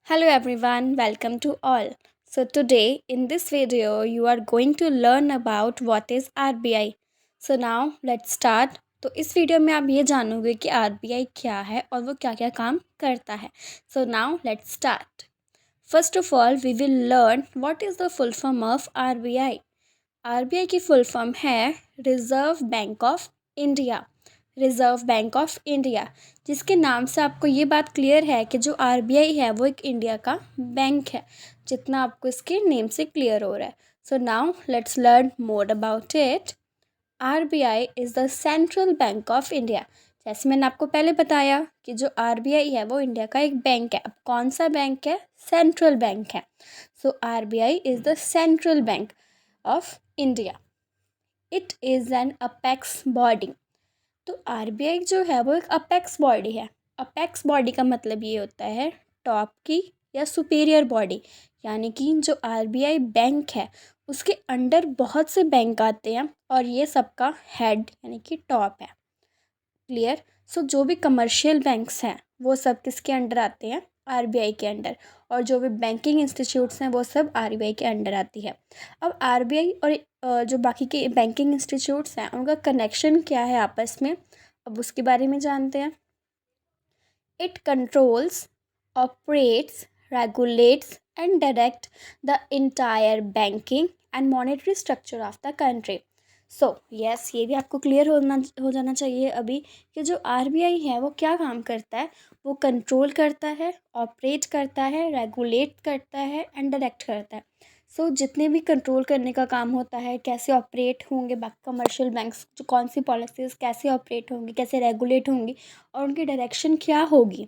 Hello everyone, welcome to all. So today in this video you are going to learn about what is RBI. So now let's start. तो इस video में आप ये जानोगे कि RBI क्या है और वो क्या क्या काम करता है. So now let's start. First of all we will learn what is the full form of RBI. RBI की फुल फॉर्म है reserve bank of India. Reserve bank of India, जिसके नाम से आपको ये बात क्लियर है कि जो आरबीआई है वो एक इंडिया का बैंक है, जितना आपको इसके नेम से क्लियर हो रहा है. So now let's learn more about it. RBI is the central bank of India. जैसे मैंने आपको पहले बताया कि जो आरबीआई है वो इंडिया का एक बैंक है. अब कौन सा बैंक है? सेंट्रल बैंक है. So RBI is the central bank of India. It is an apex body. तो आरबीआई जो है वो एक अपेक्स बॉडी है. अपेक्स बॉडी का मतलब ये होता है टॉप की या सुपीरियर बॉडी, यानी कि जो आरबीआई बैंक है उसके अंडर बहुत से बैंक आते हैं और ये सबका हेड यानी कि टॉप है. क्लियर? सो जो भी कमर्शियल बैंक्स हैं वो सब किसके अंडर आते हैं? आरबीआई के अंडर. और जो भी बैंकिंग इंस्टीट्यूट्स हैं वो सब आरबीआई के अंडर आती है. अब आरबीआई और जो बाकी के बैंकिंग इंस्टीट्यूट्स हैं उनका कनेक्शन क्या है आपस में, अब उसके बारे में जानते हैं. It controls, operates, regulates and direct the entire banking and monetary structure of the country. So yes, ये भी आपको क्लियर हो जाना चाहिए अभी कि जो आरबीआई है वो क्या काम करता है. वो कंट्रोल करता है, ऑपरेट करता है, रेगुलेट करता है एंड डायरेक्ट करता है. सो जितने भी कंट्रोल करने का काम होता है, कैसे ऑपरेट होंगे बाकी कमर्शियल बैंक्स, जो कौन सी पॉलिसीज़ कैसे ऑपरेट होंगी, कैसे रेगुलेट होंगी और उनकी डायरेक्शन क्या होगी,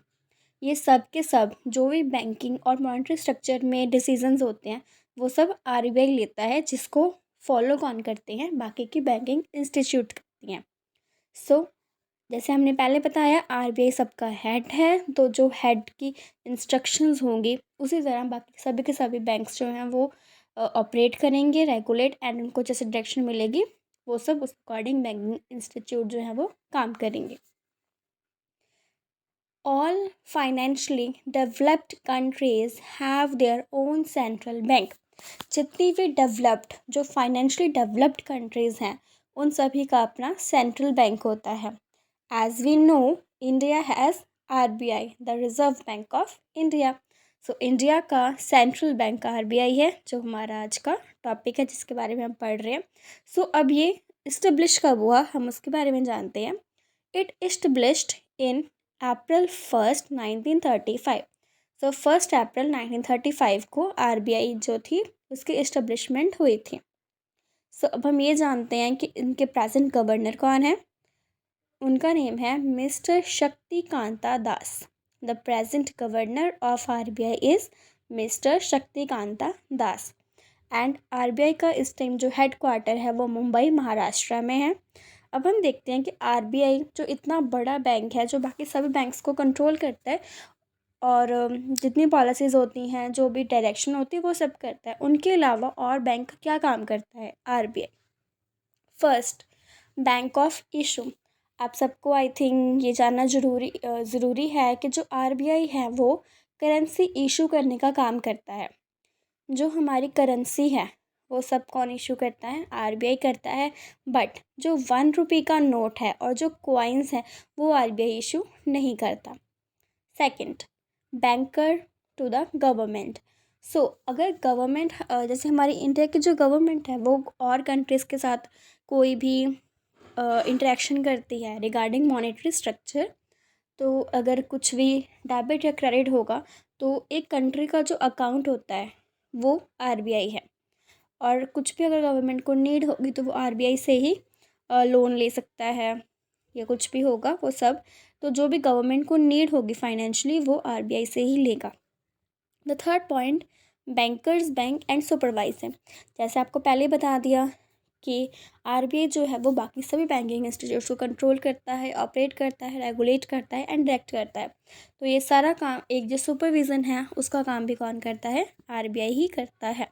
ये सब के सब जो भी बैंकिंग और मॉनेटरी स्ट्रक्चर में डिसीजंस होते हैं वो सब आरबीआई लेता है, जिसको फॉलो कौन करते हैं? बाकी की बैंकिंग इंस्टीट्यूट करती हैं. सो जैसे हमने पहले बताया आरबीआई सबका हेड है, तो जो हेड की इंस्ट्रक्शंस होंगी उसी तरह बाकी सभी के सभी बैंक्स जो हैं वो ऑपरेट करेंगे, रेगुलेट एंड उनको जैसे डायरेक्शन मिलेगी वो सब उस अकॉर्डिंग बैंकिंग इंस्टीट्यूट जो है वो काम करेंगे. All financially developed countries have their own central bank. जितनी भी डेवलप्ड, जो फाइनेंशियली डेवलप्ड कंट्रीज़ हैं उन सभी का अपना सेंट्रल बैंक होता है. As we know India has RBI, the reserve bank of India. So India का सेंट्रल बैंक आरबीआई है, जो हमारा आज का टॉपिक है जिसके बारे में हम पढ़ रहे हैं. सो अब ये इस्टेब्लिश कब हुआ हम उसके बारे में जानते हैं. इट इस्टेब्लिश्ड इन अप्रैल 1 1935. सो 1 अप्रैल 1935 को आरबीआई जो थी उसकी इस्टेब्लिशमेंट हुई थी. सो अब हम ये जानते हैं कि इनके प्रेजेंट गवर्नर कौन है. उनका नेम है mister Shaktikanta Das. The present governor of RBI is mister Shaktikanta Das. And RBI का इस टाइम जो हेड क्वार्टर है वो मुंबई महाराष्ट्र में है. अब हम देखते हैं कि आरबीआई जो इतना बड़ा बैंक है, जो बाकी सभी बैंक्स को कंट्रोल करता है और जितनी पॉलिसीज़ होती हैं, जो भी डायरेक्शन होती है वो सब करता है. उनके अलावा और बैंक क्या काम करता है RBI? First, bank of issue. आप सबको आई थिंक ये जानना ज़रूरी है कि जो आरबीआई है वो करेंसी इशू करने का काम करता है. जो हमारी करेंसी है वो सब कौन इशू करता है? आरबीआई करता है. बट जो 1 रुपये का नोट है और जो कॉइन्स हैं वो आरबीआई इशू नहीं करता. Second, banker to the government. So अगर गवर्नमेंट जैसे हमारी इंडिया की जो गवर्नमेंट है वो और कंट्रीज़ के साथ कोई भी इंटरेक्शन करती है रिगार्डिंग मॉनेटरी स्ट्रक्चर, तो अगर कुछ भी डेबिट या क्रेडिट होगा तो एक कंट्री का जो अकाउंट होता है वो आरबीआई है. और कुछ भी अगर गवर्नमेंट को नीड होगी तो वो आरबीआई से ही लोन ले सकता है या कुछ भी होगा वो सब. तो जो भी गवर्नमेंट को नीड होगी फाइनेंशियली वो आरबीआई से ही लेगा. The third point, bankers bank and supervisor. जैसे आपको पहले बता दिया कि आरबीआई जो है वो बाकी सभी बैंकिंग इंस्टीट्यूट्स को कंट्रोल करता है, ऑपरेट करता है, रेगुलेट करता है एंड डायरेक्ट करता है. तो ये सारा काम एक जो सुपरविज़न है उसका काम भी कौन करता है? आरबीआई ही करता है.